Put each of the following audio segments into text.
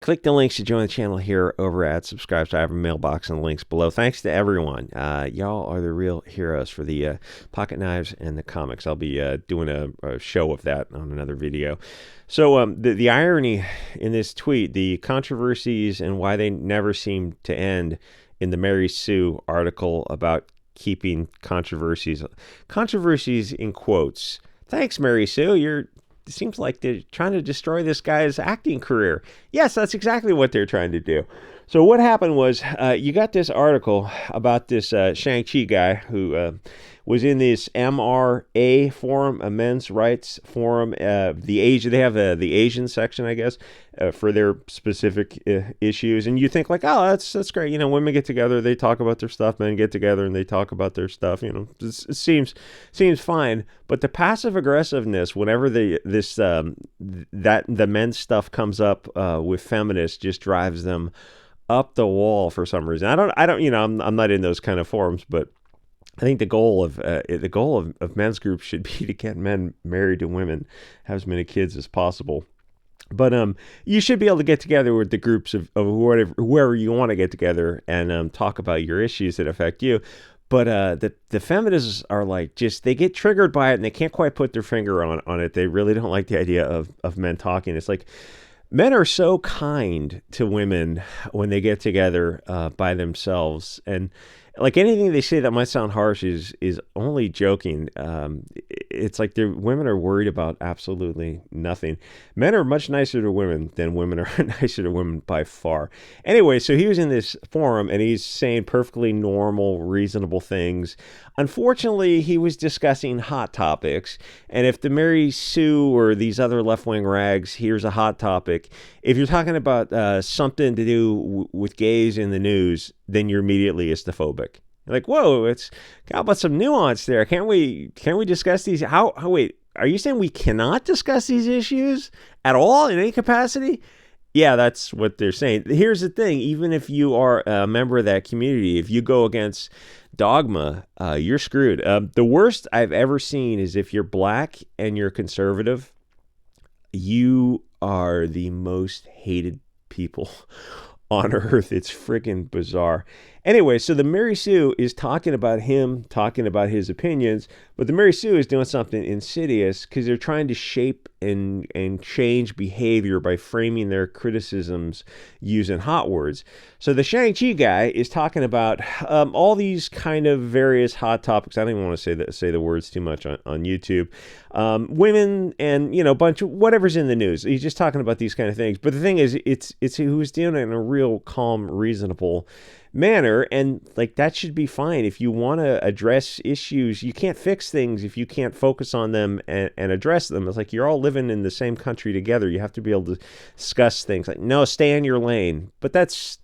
Click the links to join the channel here over at subscribe. So I have a mailbox and the links below. Thanks to everyone. Y'all are the real heroes for the pocket knives and the comics. I'll be doing a show of that on another video. So the irony in this tweet, the controversies and why they never seem to end in the Marysue article about keeping controversies in quotes. Thanks, Marysue. It seems like they're trying to destroy this guy's acting career. Yes, that's exactly what they're trying to do. So what happened was you got this article about this Shang-Chi guy who was in this MRA forum, a men's rights forum. They have the Asian section, I guess, for their specific issues. And you think like, oh, that's great. You know, women get together, they talk about their stuff. Men get together and they talk about their stuff. You know, it seems fine. But the passive aggressiveness, whenever the men's stuff comes up with feminists, just drives them up the wall for some reason. I don't. You know, I'm not in those kind of forums, but I think the goal of men's groups should be to get men married to women, have as many kids as possible. But you should be able to get together with the groups of whoever you want to get together and talk about your issues that affect you. But the feminists are like, they get triggered by it and they can't quite put their finger on it. They really don't like the idea of men talking. It's like, men are so kind to women when they get together by themselves, and like anything they say that might sound harsh is only joking. It's like women are worried about absolutely nothing. Men are much nicer to women than women are nicer to women by far. Anyway, so he was in this forum and he's saying perfectly normal, reasonable things. Unfortunately, he was discussing hot topics. And if the Marysue or these other left-wing rags, here's a hot topic. If you're talking about something to do with gays in the news, then you're immediately istophobic. You're like, whoa, how about some nuance there? Can we discuss these? Wait, are you saying we cannot discuss these issues at all in any capacity? Yeah, that's what they're saying. Here's the thing. Even if you are a member of that community, if you go against dogma, you're screwed. The worst I've ever seen is if you're black and you're conservative, you are the most hated people on earth. It's freaking bizarre. Anyway, so the Marysue is talking about his opinions, but the Marysue is doing something insidious because they're trying to shape and change behavior by framing their criticisms using hot words. So the Shang-Chi guy is talking about all these kind of various hot topics. I don't even want to say the words too much on YouTube. Women and, you know, a bunch of whatever's in the news. He's just talking about these kind of things. But the thing is, it's who's doing it in a real calm, reasonable manner, and like that should be fine. If you want to address issues, you can't fix things if you can't focus on them and address them. It's like you're all living in the same country together. You have to be able to discuss things. Like, no, stay in your lane. But that's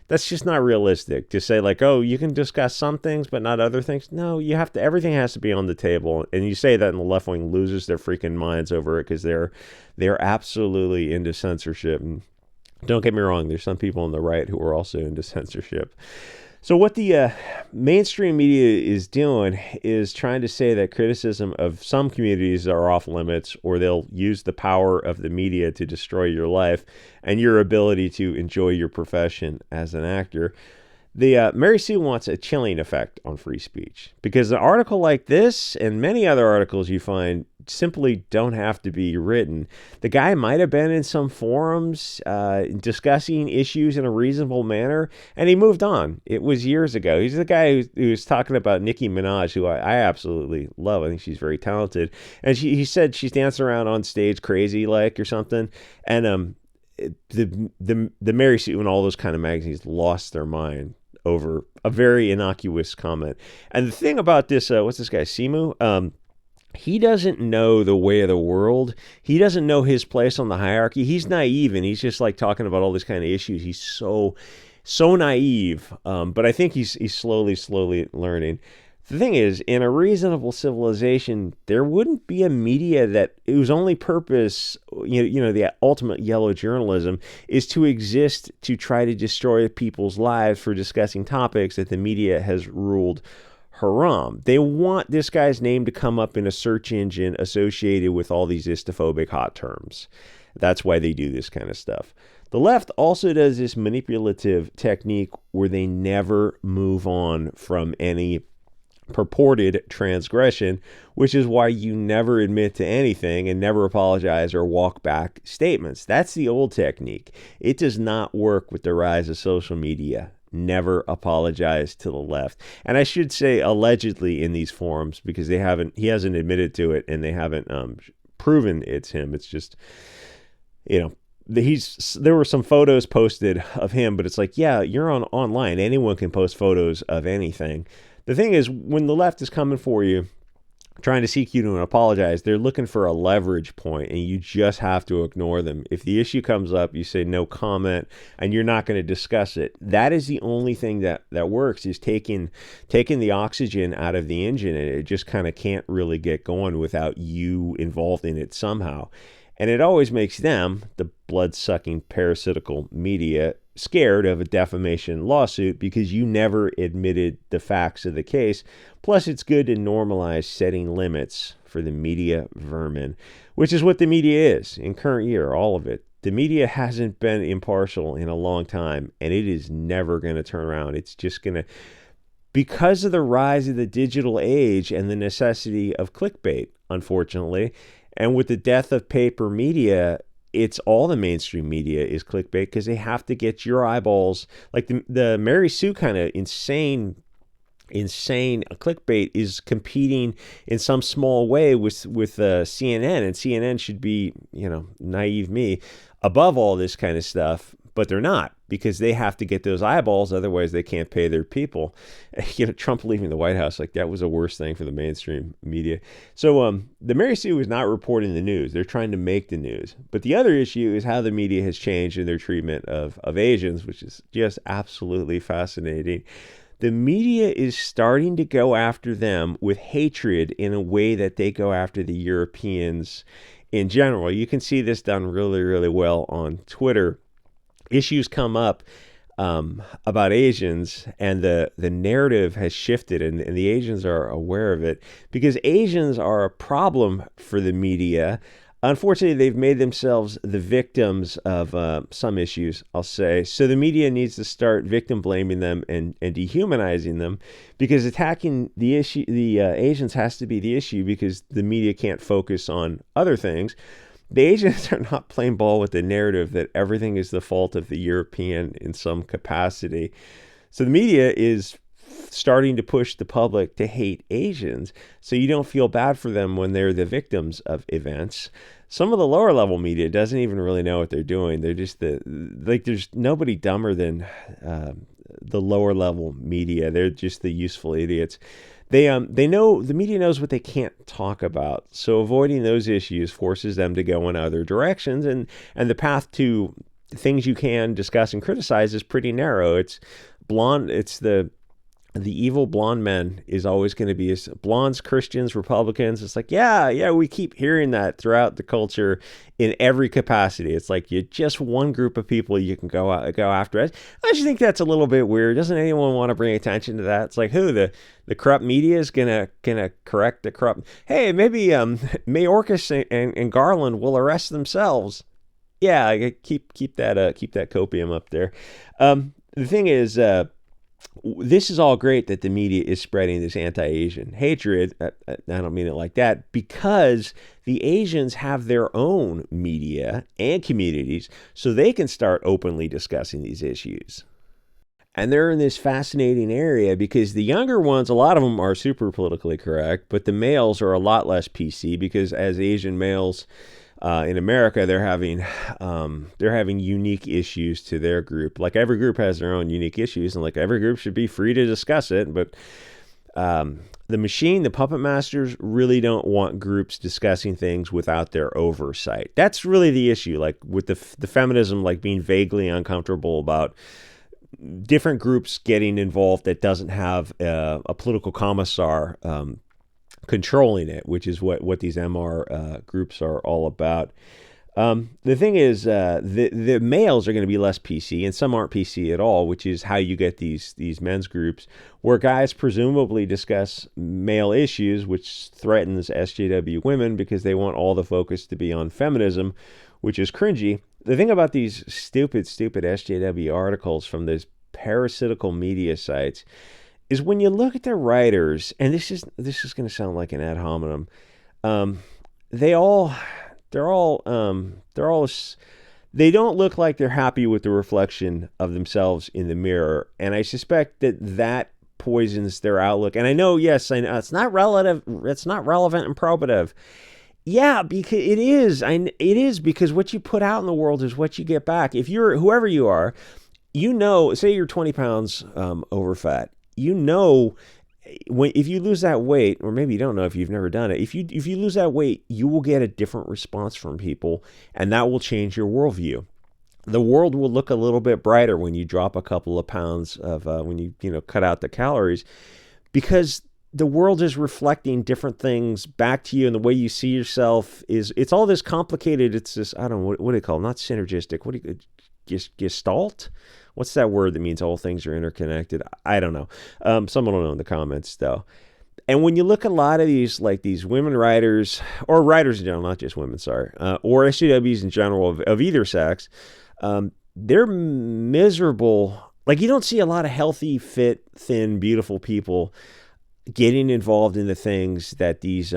just not realistic to say like, oh, you can discuss some things but not other things. No, you have to. Everything has to be on the table. And you say that and the left wing loses their freaking minds over it because they're absolutely into censorship. And don't get me wrong, there's some people on the right who are also into censorship. So what the mainstream media is doing is trying to say that criticism of some communities are off limits, or they'll use the power of the media to destroy your life and your ability to enjoy your profession as an actor. The Marysue wants a chilling effect on free speech because an article like this and many other articles you find simply don't have to be written. The guy might have been in some forums discussing issues in a reasonable manner, and he moved on. It was years ago. He's the guy who was talking about Nicki Minaj, who I absolutely love. I think she's very talented. And he said she's dancing around on stage crazy like or something. And the Marysue and all those kind of magazines lost their mind over a very innocuous comment. And the thing about this, what's this guy, Simu? He doesn't know the way of the world. He doesn't know his place on the hierarchy. He's naive, and he's just like talking about all these kind of issues. He's so naive. But I think he's slowly learning. The thing is, in a reasonable civilization, there wouldn't be a media that whose only purpose, the ultimate yellow journalism, is to exist to try to destroy people's lives for discussing topics that the media has ruled haram. They want this guy's name to come up in a search engine associated with all these istophobic hot terms. That's why they do this kind of stuff. The left also does this manipulative technique where they never move on from any purported transgression, which is why you never admit to anything and never apologize or walk back statements. That's the old technique. It does not work with the rise of social media. Never apologize to the left. And I should say allegedly in these forums, because he hasn't admitted to it, and they haven't proven it's him. It's just, there were some photos posted of him, but it's like, yeah, you're online. Anyone can post photos of anything. The thing is, when the left is coming for you, trying to seek you to apologize, they're looking for a leverage point, and you just have to ignore them. If the issue comes up, you say no comment, and you're not going to discuss it. That is the only thing that works, is taking the oxygen out of the engine, and it just kind of can't really get going without you involved in it somehow. And it always makes them, the blood-sucking parasitical media, scared of a defamation lawsuit because you never admitted the facts of the case. Plus, it's good to normalize setting limits for the media vermin, which is what the media is in current year, all of it. The media hasn't been impartial in a long time, and it is never going to turn around. It's just going to, because of the rise of the digital age and the necessity of clickbait, unfortunately, and with the death of paper media, it's all the mainstream media is clickbait because they have to get your eyeballs. Like the Marysue kind of insane clickbait is competing in some small way with CNN, and CNN should be, naive me, above all this kind of stuff, but they're not, because they have to get those eyeballs, otherwise they can't pay their people. Trump leaving the White House, like, that was the worst thing for the mainstream media. So the Marysue is not reporting the news. They're trying to make the news. But the other issue is how the media has changed in their treatment of Asians, which is just absolutely fascinating. The media is starting to go after them with hatred in a way that they go after the Europeans in general. You can see this done really, really well on Twitter. Issues come up about Asians, and the narrative has shifted, and the Asians are aware of it, because Asians are a problem for the media. Unfortunately, they've made themselves the victims of some issues, I'll say. So the media needs to start victim blaming them and dehumanizing them, because attacking the Asians has to be the issue, because the media can't focus on other things. The Asians are not playing ball with the narrative that everything is the fault of the European in some capacity. So the media is starting to push the public to hate Asians, so you don't feel bad for them when they're the victims of events. Some of the lower level media doesn't even really know what they're doing. They're just there's nobody dumber than the lower level media. They're just the useful idiots. They know, the media knows what they can't talk about, so avoiding those issues forces them to go in other directions, and the path to things you can discuss and criticize is pretty narrow. It's the evil blonde men is always going to be blondes, Christians, Republicans. It's like, yeah, we keep hearing that throughout the culture in every capacity. It's like you just one group of people you can go after. I just think that's a little bit weird. Doesn't anyone want to bring attention to that? It's like, who, the corrupt media is gonna correct the corrupt? Hey, maybe Mayorkas and Garland will arrest themselves. Yeah, keep that copium up there. The thing is, this is all great that the media is spreading this anti-Asian hatred. I don't mean it like that, because the Asians have their own media and communities, so they can start openly discussing these issues. And they're in this fascinating area because the younger ones, a lot of them are super politically correct, but the males are a lot less PC, because as Asian males in America, they're having unique issues to their group. Like, every group has their own unique issues, and like every group should be free to discuss it. But the puppet masters really don't want groups discussing things without their oversight. That's really the issue. Like with the feminism, like being vaguely uncomfortable about different groups getting involved that doesn't have a political commissar controlling it, which is what these MR groups are all about. The thing is, the males are going to be less PC, and some aren't PC at all, which is how you get these men's groups where guys presumably discuss male issues, which threatens SJW women because they want all the focus to be on feminism, which is cringy. The thing about these stupid SJW articles from those parasitical media sites is when you look at their writers, and this is going to sound like an ad hominem. They don't look like they're happy with the reflection of themselves in the mirror, and I suspect that poisons their outlook. And I know it's not relative, it's not relevant and probative. Yeah, because it is. It is, because what you put out in the world is what you get back. If you're whoever you are, say you're 20 pounds over fat, if you lose that weight, or maybe you don't know if you've never done it, if you lose that weight, you will get a different response from people, and that will change your worldview. The world will look a little bit brighter when you drop a couple of pounds of when you cut out the calories, because the world is reflecting different things back to you, and the way you see yourself it's all this complicated. It's this, I don't know, what do you call it? Not synergistic. What do you, gestalt? What's that word that means all things are interconnected? I don't know. Someone will know in the comments though. And when you look at a lot of these, like these women writers, or writers in general, not just women, sorry, or SJWs in general of either sex, they're miserable. Like, you don't see a lot of healthy, fit, thin, beautiful people getting involved in the things that these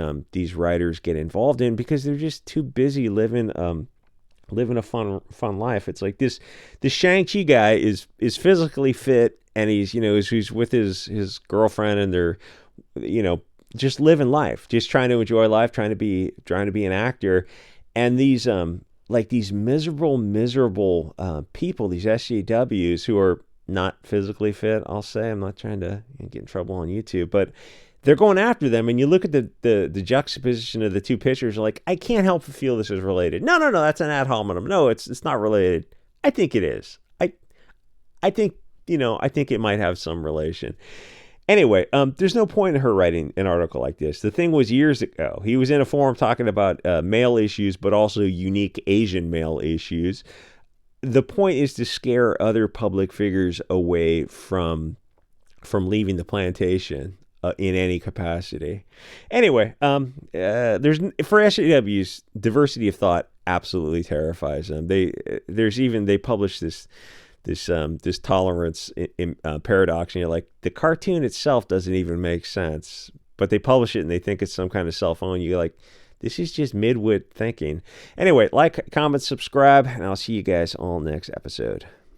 writers get involved in, because they're just too busy living a fun life. It's like this Shang-Chi guy is physically fit, and he's with his girlfriend, and they're just living life, just trying to enjoy life, trying to be an actor. And these these miserable people, these SJWs who are not physically fit, I'll say. I'm not trying to get in trouble on YouTube, but they're going after them. And you look at the juxtaposition of the two pictures, you're like, I can't help but feel this is related. No, that's an ad hominem. No, it's not related. I think it is. I think it might have some relation. Anyway, there's no point in her writing an article like this. The thing was, years ago, he was in a forum talking about male issues, but also unique Asian male issues. The point is to scare other public figures away from leaving the plantation in any capacity. Anyway, there's for SJWs, diversity of thought absolutely terrifies them. They publish this tolerance paradox, and you're like, the cartoon itself doesn't even make sense, but they publish it and they think it's some kind of cell phone. You're like, this is just midwit thinking. Anyway, like, comment, subscribe, and I'll see you guys all next episode.